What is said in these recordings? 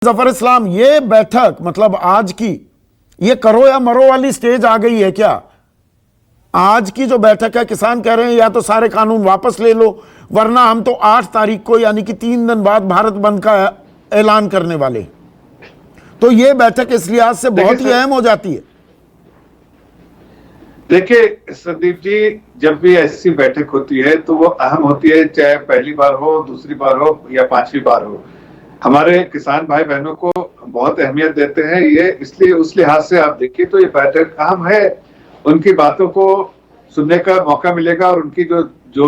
जफर इस्लाम, ये बैठक मतलब आज की ये करो या मरो वाली स्टेज आ गई है क्या? आज की जो बैठक है, किसान कह रहे हैं या तो सारे कानून वापस ले लो वरना हम तो 8 तारीख को यानी कि 3 दिन बाद भारत बंद का ऐलान करने वाले। तो ये बैठक इस लिहाज से बहुत ही अहम हो जाती है। देखिए संदीप जी, जब भी ऐसी बैठक होती है तो वो अहम होती है, चाहे पहली बार हो, दूसरी बार हो या 5वीं बार हो। हमारे किसान भाई बहनों को बहुत अहमियत देते हैं ये, इसलिए उस लिहाज से आप देखिए तो ये बैठक अहम है। उनकी बातों को सुनने का मौका मिलेगा और उनकी जो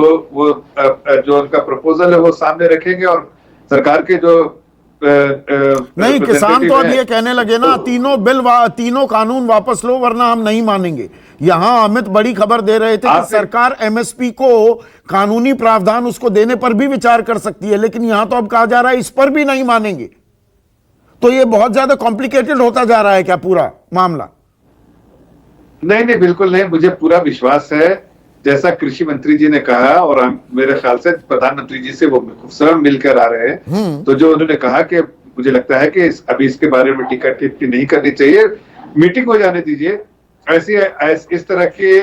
उनका प्रपोजल है वो सामने रखेंगे और सरकार के जो नहीं, किसान तो अब ये कहने लगे ना, तीनों कानून वापस लो वरना हम नहीं मानेंगे। यहां अमित बड़ी खबर दे रहे थे कि सरकार एमएसपी को कानूनी प्रावधान उसको देने पर भी विचार कर सकती है, लेकिन यहां तो अब कहा जा रहा है इस पर भी नहीं मानेंगे। तो ये बहुत ज्यादा कॉम्प्लिकेटेड होता जा रहा है क्या पूरा मामला? नहीं, बिल्कुल नहीं। मुझे पूरा विश्वास है, जैसा कृषि मंत्री जी ने कहा और हम मेरे ख्याल से प्रधानमंत्री जी से वो स्वयं मिलकर आ रहे हैं, तो जो उन्होंने कहा कि मुझे लगता है कि अभी इसके बारे में टीका टिप्पणी नहीं करनी चाहिए, मीटिंग हो जाने दीजिए। इस तरह की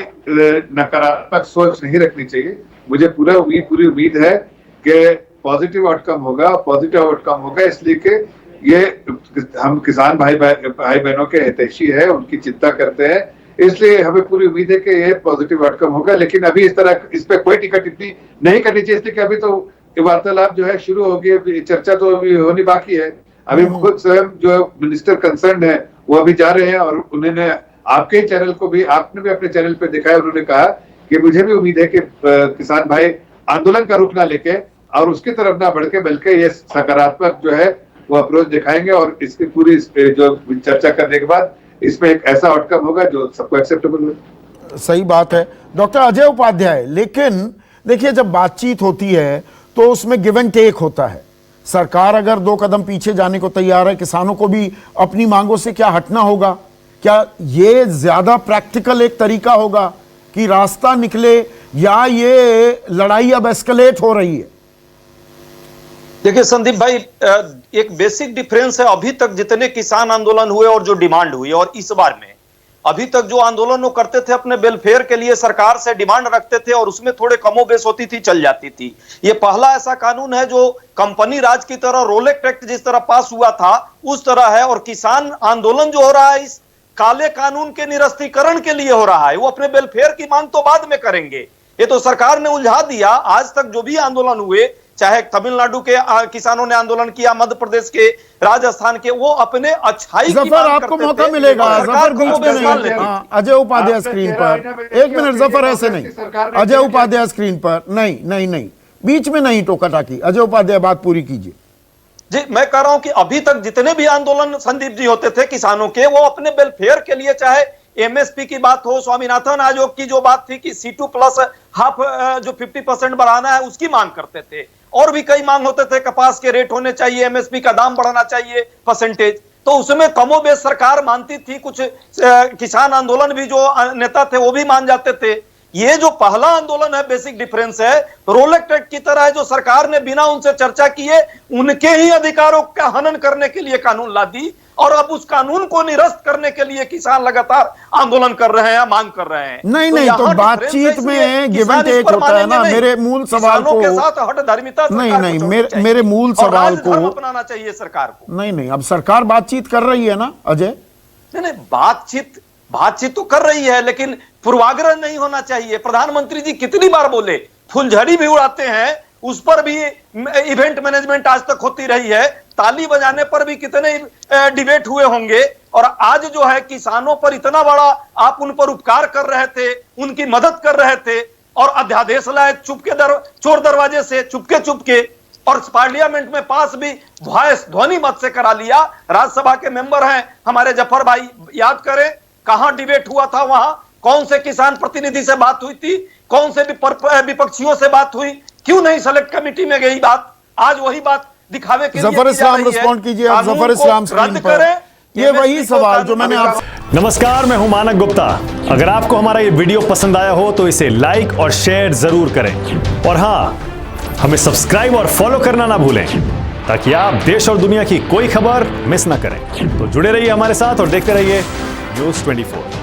नकारात्मक सोच नहीं रखनी चाहिए। मुझे पूरी उम्मीद है कि पॉजिटिव आउटकम होगा, इसलिए कि ये हम किसान भाई बहनों के हितैषी है, उनकी चिंता करते हैं, इसलिए हमें पूरी उम्मीद है कि ये पॉजिटिव आउटकम होगा। लेकिन अभी इस पे कोई टीका टिप्पणी नहीं करनी चाहिए, इसलिए कि अभी तो वार्तालाप जो है शुरू होगी, चर्चा तो अभी होनी बाकी है। अभी खुद स्वयं जो मिनिस्टर कंसर्न है वो अभी जा रहे हैं और उन्होंने आपके चैनल को भी, आपने भी अपने चैनल पे दिखाया, उन्होंने कहा कि मुझे भी उम्मीद है कि किसान भाई आंदोलन का रुख ना लेके और उसकी तरफ ना बढ़ के बल्कि ये सकारात्मक जो है वो अप्रोच दिखाएंगे और इसकी पूरी जो चर्चा करने के बाद इसमें एक ऐसा आउटकम होगा जो सबको एक्सेप्टेबल हो। सही बात है डॉक्टर अजय उपाध्याय, लेकिन देखिए जब बातचीत होती है तो उसमें गिव एंड टेक होता है। सरकार अगर 2 कदम पीछे जाने को तैयार है, किसानों को भी अपनी मांगों से क्या हटना होगा? क्या ये ज्यादा प्रैक्टिकल एक तरीका होगा कि रास्ता निकले, या ये लड़ाई अब एस्केलेट हो रही है? देखिए संदीप भाई, एक बेसिक डिफरेंस है अभी तक जितने किसान आंदोलन हुए और जो डिमांड हुई और इस बार में। अभी तक जो आंदोलन वो करते थे अपने वेलफेयर के लिए, सरकार से डिमांड रखते थे और उसमें थोड़े कमोबेश होती थी, चल जाती थी। ये पहला ऐसा कानून है जो कंपनी राज की तरह, रोलेक्ट एक्ट जिस तरह पास हुआ था उस तरह है, और किसान आंदोलन जो हो रहा है इस काले कानून के निरस्तीकरण के लिए हो रहा है। वो अपने वेलफेयर की मांग तो बाद में करेंगे, ये तो सरकार ने उलझा दिया। आज तक जो भी आंदोलन हुए, चाहे तमिलनाडु के किसानों ने आंदोलन किया, मध्य प्रदेश के, राजस्थान के, वो अपने अच्छाई की मांग आपको मौका मिलेगा। जफर बीच में नहीं, अजय उपाध्याय स्क्रीन पर 1 मिनट। जफर ऐसे नहीं, अजय उपाध्याय स्क्रीन पर नहीं, बीच में नहीं टोका टाकी। अजय उपाध्याय बात पूरी कीजिए। जी, मैं कह रहा हूं कि अभी तक जितने भी आंदोलन संदीप जी होते थे किसानों के, वो अपने वेलफेयर के लिए, चाहे एमएसपी की बात हो, स्वामीनाथन आयोग की जो बात थी कि C2 प्लस हाफ जो 50% बढ़ाना है उसकी मांग करते थे, और भी कई मांग होते थे, कपास के रेट होने चाहिए, एमएसपी का दाम बढ़ाना चाहिए परसेंटेज, तो उसमें कमोबेश सरकार मानती थी। कुछ किसान आंदोलन भी जो नेता थे वो भी मान जाते थे। ये जो पहला आंदोलन है, बेसिक डिफरेंस है, रोलेक्ट एक्ट की तरह है, जो सरकार ने बिना उनसे चर्चा किए उनके ही अधिकारों का हनन करने के लिए कानून ला दी, और अब उस कानून को निरस्त करने के लिए किसान लगातार आंदोलन कर रहे हैं, मांग कर रहे हैं। नहीं, तो बातचीत में गिव एंड टेक होता है ना। मेरे मूल सवाल को के साथ हठधर्मिता नहीं, मेरे मूल सवाल को अपनाना चाहिए सरकार को। नहीं, अब सरकार बातचीत कर रही है ना अजय? नहीं, बातचीत तो कर रही है, लेकिन पूर्वाग्रह नहीं होना चाहिए। प्रधानमंत्री जी कितनी बार बोले, फुलझड़ी भी उड़ाते हैं, उस पर भी इवेंट मैनेजमेंट आज तक होती रही है, ताली बजाने पर भी कितने डिबेट हुए होंगे, और आज जो है किसानों पर इतना बड़ा आप उन पर उपकार कर रहे थे, उनकी मदद कर रहे थे, और अध्यादेश लाए चोर दरवाजे से चुपके, और पार्लियामेंट में पास भी ध्वनि मत से करा लिया। राज्यसभा के मेंबर हैं हमारे जफर भाई, याद करें कहां डिबेट हुआ था, वहां कौन से किसान प्रतिनिधि से बात हुई थी, कौन से विपक्षियों से बात हुई, क्यों नहीं सेलेक्ट कमेटी में गई बात? आज वही बात दिखावे के लिए जफर इस्लाम रिस्पॉन्ड कीजिए आप। जफर इस्लाम स्क्रीन पर, ये वही सवाल जो मैंने आप। नमस्कार, मैं हूं मानक गुप्ता। अगर आपको हमारा ये वीडियो पसंद आया हो तो इसे लाइक और शेयर जरूर करें, और हां, हमें सब्सक्राइब और फॉलो करना ना भूलें। ताकि आप देश और दुनिया की कोई खबर मिस ना करें। तो जुड़े रहिए हमारे साथ और देखते रहिए न्यूज़ 24।